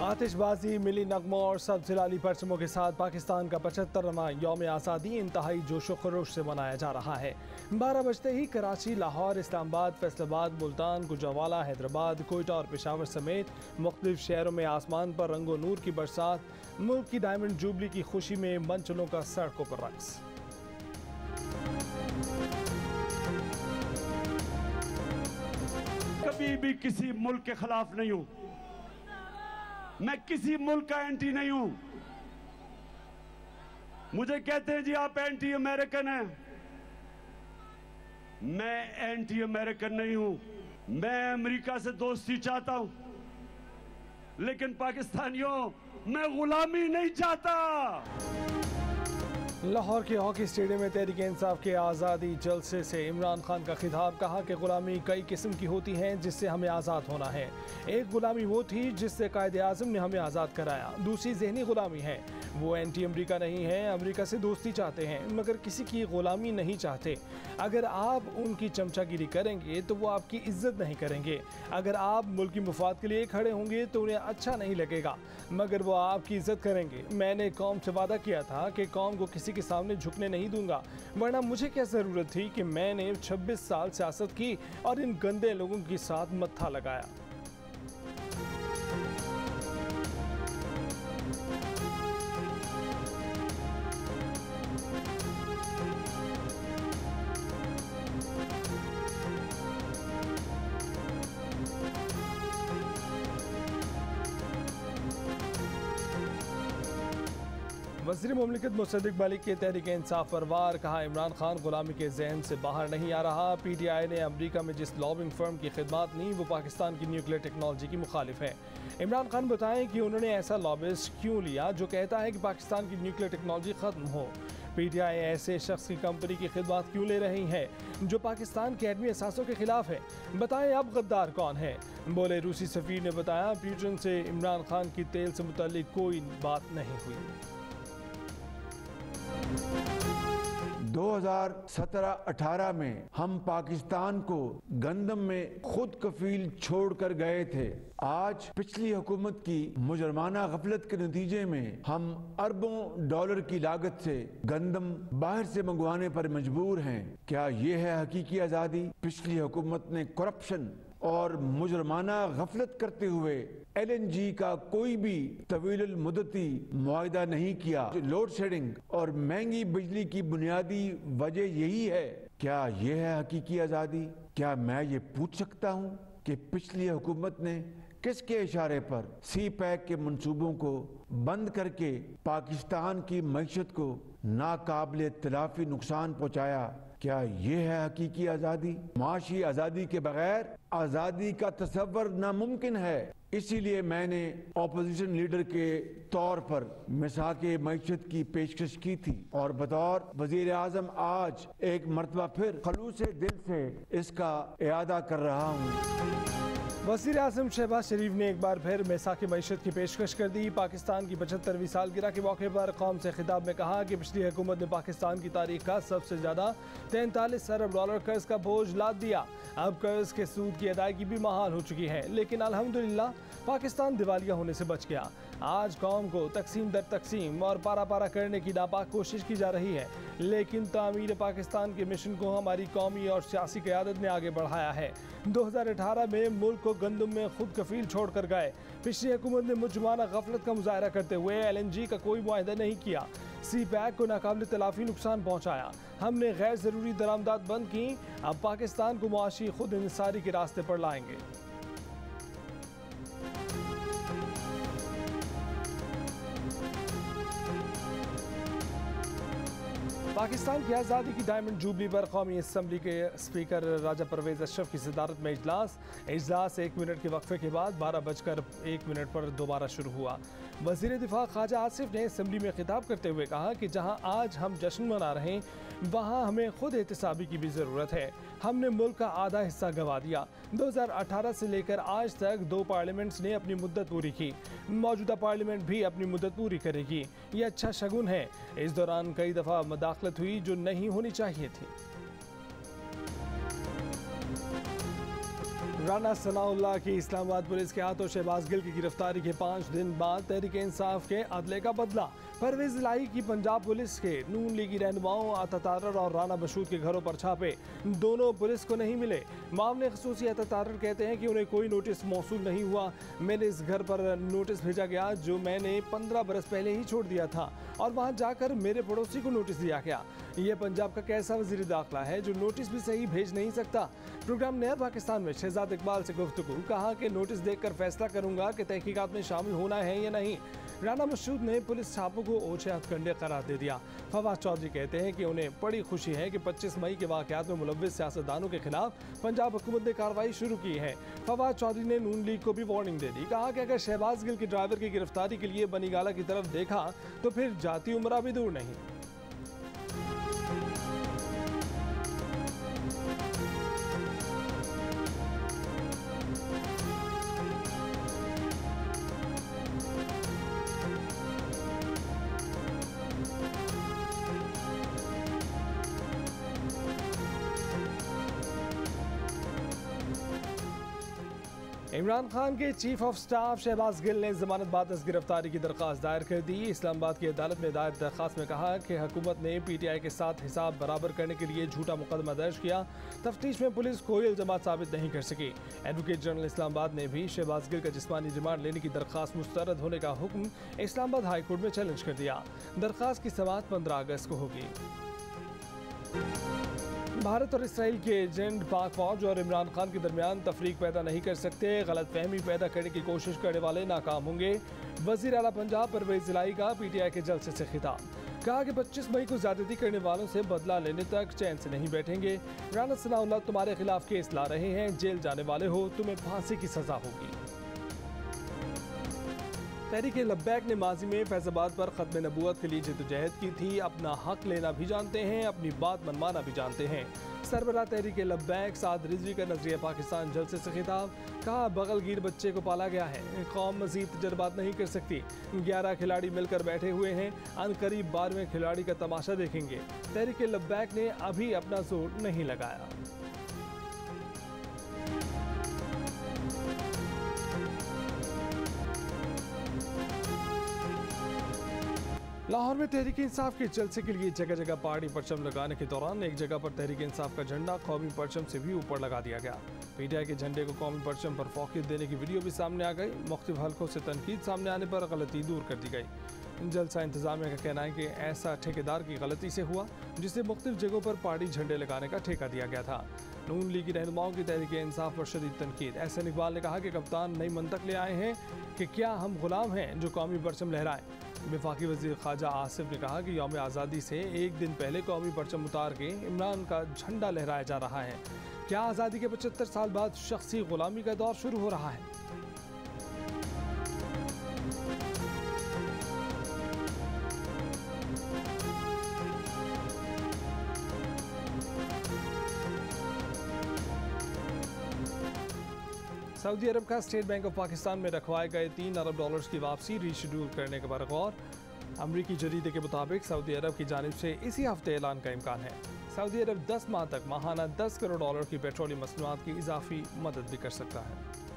आतिशबाजी, मिली नगमों और सबजिलाली परचमों के साथ पाकिस्तान का 75वां यौम आज़ादी इंतहाई जोशो खरोश से मनाया जा रहा है। 12 बजते ही कराची, लाहौर, इस्लामाबाद, फैसलाबाद, मुल्तान, गुजरावाला, हैदराबाद, कोयटा और पेशावर समेत मुख्तलिफ शहरों में आसमान पर रंगो नूर की बरसात, मुल्क की डायमंड जुबली की खुशी में मंचलों का सड़कों पर रक्स। कभी भी किसी मुल्क के खिलाफ नहीं हूं, मैं किसी मुल्क का एंटी नहीं हूं। मुझे कहते हैं जी आप एंटी अमेरिकन हैं, मैं एंटी अमेरिकन नहीं हूं। मैं अमेरिका से दोस्ती चाहता हूं, लेकिन पाकिस्तानियों मैं गुलामी नहीं चाहता। लाहौर के हॉकी स्टेडियम में तहरीक-ए-इंसाफ के आज़ादी जलसे से इमरान खान का खिताब। कहा कि गुलामी कई किस्म की होती हैं जिससे हमें आज़ाद होना है। एक गुलामी वो थी जिससे कायद-ए-आज़म ने हमें आज़ाद कराया, दूसरी ज़हनी गुलामी है। वो एंटी अमरीका नहीं है, अमरीका से दोस्ती चाहते हैं मगर किसी की गुलामी नहीं चाहते। अगर आप उनकी चमचागिरी करेंगे तो वो आपकी इज्जत नहीं करेंगे। अगर आप मुल्क की मुफाद के लिए खड़े होंगे तो उन्हें अच्छा नहीं लगेगा, मगर वो आपकी इज्जत करेंगे। मैंने कौम से वादा किया था कि कौम को किसी के सामने झुकने नहीं दूंगा, वरना मुझे क्या ज़रूरत थी कि मैंने 26 साल सियासत की और इन गंदे लोगों के साथ मत्था लगाया। वज़ीर मुमलिकत मुसद्दिक मलिक के तहरीक-ए-इंसाफ पर वार। कहा इमरान खान गुलामी के जहन से बाहर नहीं आ रहा। PTI ने अमरीका में जिस लॉबिंग फर्म की खिदमत ली वो पाकिस्तान की न्यूक्लियर टेक्नोलॉजी की मुखालिफ है। इमरान खान बताएं कि उन्होंने ऐसा लॉबिस्ट क्यों लिया जो कहता है कि पाकिस्तान की न्यूक्लियर टेक्नोलॉजी ख़त्म हो। PTI ऐसे शख्स की कंपनी की खिदमत क्यों ले रही है जो पाकिस्तान के एटमी असासों के खिलाफ है। बताएं अब गद्दार कौन है। बोले रूसी सफीर ने बताया पुतिन से इमरान खान की तेल से मुतल्लिक कोई बात नहीं हुई। 2017-18 में हम पाकिस्तान को गंदम में खुद कफील छोड़कर गए थे। आज पिछली हुकूमत की मुजरमाना गफलत के नतीजे में हम अरबों डॉलर की लागत से गंदम बाहर से मंगवाने पर मजबूर हैं। क्या ये है हकीकी आज़ादी? पिछली हुकूमत ने करप्शन और मुजरमाना गफलत करते हुए LNG का कोई भी तवील मुद्दती मुआहिदा नहीं किया। लोड शेडिंग और महंगी बिजली की बुनियादी वजह यही है। क्या यह है हकीकी आज़ादी? क्या मैं ये पूछ सकता हूँ कि पिछली हुकूमत ने किसके इशारे पर CPEC के मंसूबों को बंद करके पाकिस्तान की मईशत को नाकाबिले तलाफी नुकसान पहुँचाया? क्या ये है हकीकी आज़ादी? माशी आज़ादी के बगैर आज़ादी का तसव्वुर नामुमकिन है। इसीलिए मैंने ऑपोजिशन लीडर के तौर पर मिसाके मईशत की पेशकश की थी और बतौर वजीर आज़म आज एक मरतबा फिर खलूस दिल से इसका इयादा कर रहा हूँ। वज़ीर आज़म शहबाज शरीफ ने एक बार फिर मिसाक मईशत की पेशकश कर दी। पाकिस्तान की 75वीं सालगिरह के मौके पर कौम से खिताब में कहा कि पिछली हुकूमत ने पाकिस्तान की तारीख का सबसे ज़्यादा 43 अरब डॉलर कर्ज का बोझ लाद दिया। अब कर्ज के सूद की अदायगी भी महाल हो चुकी है, लेकिन अल्हम्दुलिल्लाह पाकिस्तान दिवालिया होने से बच गया। आज कौम को तकसीम दर तकसीम और पारा पारा करने की नापाक कोशिश की जा रही है, लेकिन तामीर पाकिस्तान के मिशन को हमारी कौमी और सियासी क़यादत ने आगे बढ़ाया है। 2018 में मुल्क को गंदम में खुद कफील छोड़ कर गए। पिछली हुकूमत ने मुजरमाना गफलत का मुजाहरा करते हुए LNG का कोई मुआहिदा नहीं किया। CPEC को नाकाबिले तलाफी नुकसान पहुँचाया। हमने गैर ज़रूरी दरामदात बंद की। अब पाकिस्तान को मुआशी खुद इंसारी के रास्ते पर लाएंगे। पाकिस्तान की आज़ादी की डायमंड जुबली पर कौमी असम्बली के स्पीकर राजा परवेज़ अशरफ की सदारत में इजलास 1 मिनट के वक्फे के बाद 12:01 पर दोबारा शुरू हुआ। वज़ीर दिफा ख्वाजा आसिफ ने असम्बली में खिताब करते हुए कहा कि जहां आज हम जश्न मना रहे हैं वहां हमें खुद एहतसाबी की भी ज़रूरत है। हमने मुल्क का आधा हिस्सा गंवा दिया। 2018 से लेकर आज तक 2 पार्लियामेंट्स ने अपनी मुद्दत पूरी की। मौजूदा पार्लियामेंट भी अपनी मुद्दत पूरी करेगी। ये अच्छा शगुन है। इस दौरान कई दफ़ा मदाखलत हुई जो नहीं होनी चाहिए थी। राना सनाउल्लाह की इस्लामाबाद पुलिस के हाथों शहबाज गिल की गिरफ्तारी के 5 दिन बाद तहरीक इंसाफ के अदले का बदला। परवेज इलाही की पंजाब पुलिस के नून लीगी रहनुमाओं आता तारर और राना बशूद के घरों पर छापे, दोनों पुलिस को नहीं मिले। मामले खसूसी आता तारर कहते हैं कि उन्हें कोई नोटिस मौसूल नहीं हुआ। मैंने इस घर पर नोटिस भेजा गया जो मैंने 15 बरस पहले ही छोड़ दिया था और वहाँ जाकर मेरे पड़ोसी को नोटिस दिया गया। ये पंजाब का कैसा वजीर दाखिला है जो नोटिस भी सही भेज नहीं सकता। प्रोग्राम नया पाकिस्तान में शहजाद इकबाल से गुफ्तगू, कहा कि नोटिस देखकर फैसला करूंगा कि तहकीकात में शामिल होना है या नहीं। राना मसूद ने पुलिस छापों को ओछे हथकंडे करार दे दिया। फवाद चौधरी कहते हैं कि उन्हें बड़ी खुशी है कि 25 मई के वाकयात में मुलव्विस सियासतदानों के खिलाफ पंजाब हुकूमत ने कार्रवाई शुरू की है। फवाद चौधरी ने नून लीग को भी वार्निंग दे दी, कहा कि अगर शहबाज गिल के ड्राइवर की गिरफ्तारी के लिए बनीगाला की तरफ देखा तो फिर जाती उमरा भी दूर नहीं। इमरान खान के chief of staff Shahbaz Gill ने जमानत बाद गिरफ्तारी की दरख्वास्त दायर कर दी। इस्लामाबाद की अदालत में दायर दरख्वास्त में कहा कि हुकूमत ने PTI के साथ हिसाब बराबर करने के लिए झूठा मुकदमा दर्ज किया। तफ्तीश में पुलिस कोई इल्जामात साबित नहीं कर सकी। एडवोकेट जनरल इस्लामाबाद ने भी शहबाज गिल का जिस्मानी रिमांड लेने की दरख्वास्त मुस्तरद होने का हुक्म इस्लामाबाद हाई कोर्ट में चैलेंज कर दिया। दरख्वास्त की समाअत 15 अगस्त को होगी। भारत और इसराइल के एजेंट पाक फौज और इमरान खान के दरमियान तफरीक पैदा नहीं कर सकते, गलत फहमी पैदा करने की कोशिश करने वाले नाकाम होंगे। वजीर आला पंजाब परवेज इलाही का PTI के जलसे से खिताब, कहा कि 25 मई को ज्यादती करने वालों से बदला लेने तक चैन से नहीं बैठेंगे। राना सनाउल्लाह तुम्हारे खिलाफ केस ला रहे हैं, जेल जाने वाले हो, तुम्हें फांसी की सजा होगी। तहरीक लब्बैक ने माजी में फैज़ाबाद पर ख़त्म नबूवत के लिए जद्दोजहद की थी। अपना हक लेना भी जानते हैं, अपनी बात मनवाना भी जानते हैं। सरबराह तहरीक लब्बैक साद रिजवी का नजरिया पाकिस्तान जलसे से खिताब, कहा बगलगीर बच्चे को पाला गया है, कौम मजीद तजर्बात नहीं कर सकती। 11 खिलाड़ी मिलकर बैठे हुए हैं, अनकरीब 12वें खिलाड़ी का तमाशा देखेंगे। तहरीक लब्बैक ने अभी अपना जोर नहीं लगाया। लाहौर में तहरीक इंसाफ के जलसे के लिए जगह जगह पहाड़ी परचम लगाने के दौरान एक जगह पर तहरीक इंसाफ का झंडा कौमी परचम से भी ऊपर लगा दिया गया। PTI के झंडे को कौमी परचम पर फौकियत देने की वीडियो भी सामने आ गई। मुख्तलिफ हलकों से तनकीद सामने आने पर गलती दूर कर दी गई। जलसा इंतजामिया का कहना है कि ऐसा ठेकेदार की गलती से हुआ जिसे मुख्तलिफ जगहों पर पहाड़ी झंडे लगाने का ठेका दिया गया था। नून लीगी रहनुमाओं की तहरीक इंसाफ पर शदीद तनकीद। एहसन इकबाल ने कहा कि कप्तान नई मंतक ले आए हैं कि क्या हम गुलाम हैं जो कौमी परचम लहराएं। वफाकी वज़ीर ख्वाजा आसिफ ने कहा कि यौम आज़ादी से एक दिन पहले कौमी परचम उतार के इमरान का झंडा लहराया जा रहा है। क्या आज़ादी के 75 साल बाद शख्सी गुलामी का दौर शुरू हो रहा है? सऊदी अरब का स्टेट बैंक ऑफ पाकिस्तान में रखवाए गए $3 अरब की वापसी रीशेड्यूल करने के पर गौर। अमरीकी जरीदे के मुताबिक सऊदी अरब की जानिब से इसी हफ्ते ऐलान का इम्कान है। सऊदी अरब 10 माह तक माहाना $10 करोड़ की पेट्रोलियम मसनूआत की इजाफी मदद भी कर सकता है।